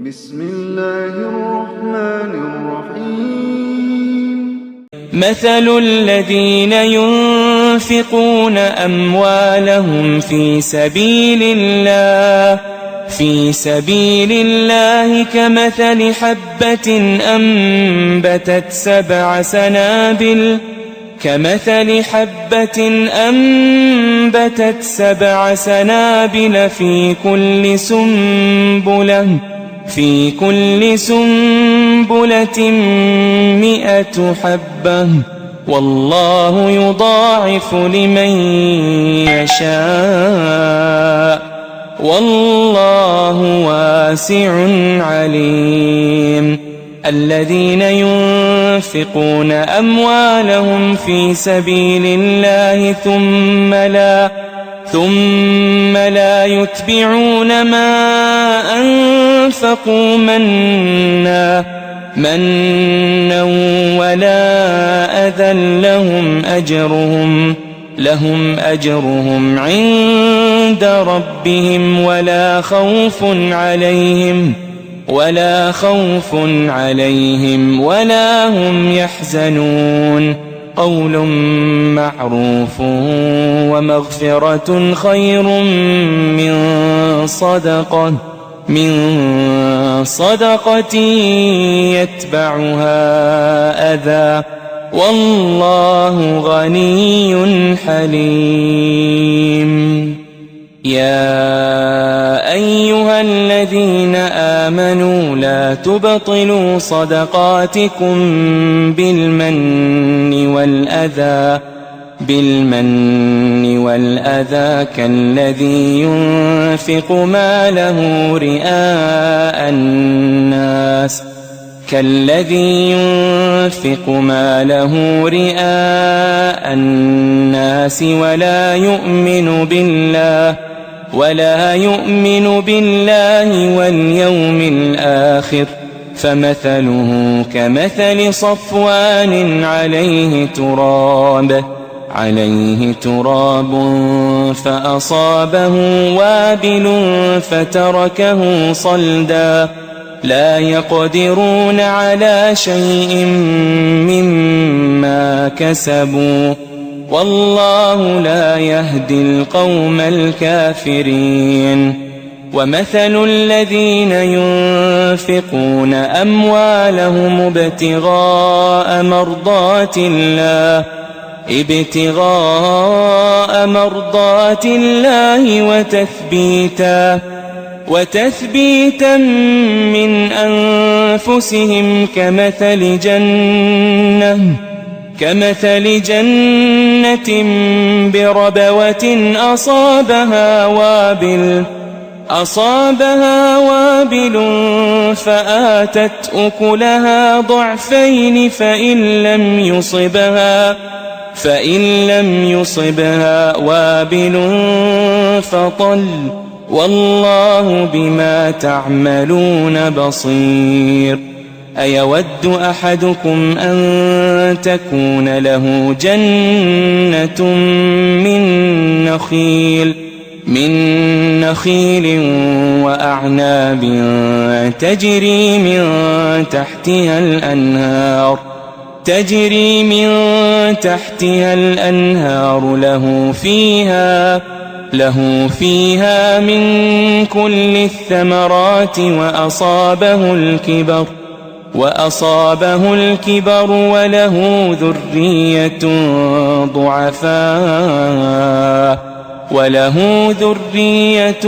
بسم الله الرحمن الرحيم. مثل الذين ينفقون أموالهم في سبيل الله كمثل حبة أنبتت سبع سنابل في كل سنبلة 100 حبة والله يضاعف لمن يشاء والله واسع عليم. الذين ينفقون أموالهم في سبيل الله ثم لا يتبعون ما أنفقوا منا ولا أذى لهم أجرهم عند ربهم ولا خوف عليهم ولا هم يحزنون. قول معروف ومغفرة خير من صدقة يتبعها أذى والله غني حليم. يا أيها الذين آمنوا لا تبطلوا صدقاتكم بالمن والأذى كالذي ينفق ماله رئاء الناس ولا يؤمن بالله واليوم الآخر فمثله كمثل صفوان عليه تراب فأصابه وابل فتركه صلدا لا يقدرون على شيء مما كسبوا والله لا يهدي القوم الكافرين. ومثل الذين ينفقون أموالهم ابتغاء مرضات الله وتثبيتا من أنفسهم كمثل جنة بربوة أصابها وابل فآتت أكلها ضعفين فإن لم يصبها وابل فطل والله بما تعملون بصير. أيود أحدكم أن تكون له جنة من نخيل وأعناب تجري من تحتها الأنهار له فيها من كل الثمرات وأصابه الكبر وله ذرية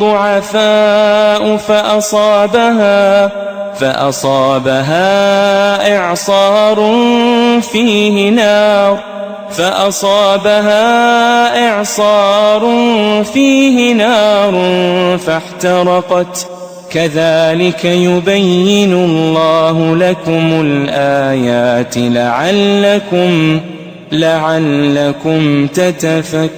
ضعفاء فأصابها إعصار فيه نار فاحترقت. كذلك يبين الله لكم الآيات لعلكم تتفكرون.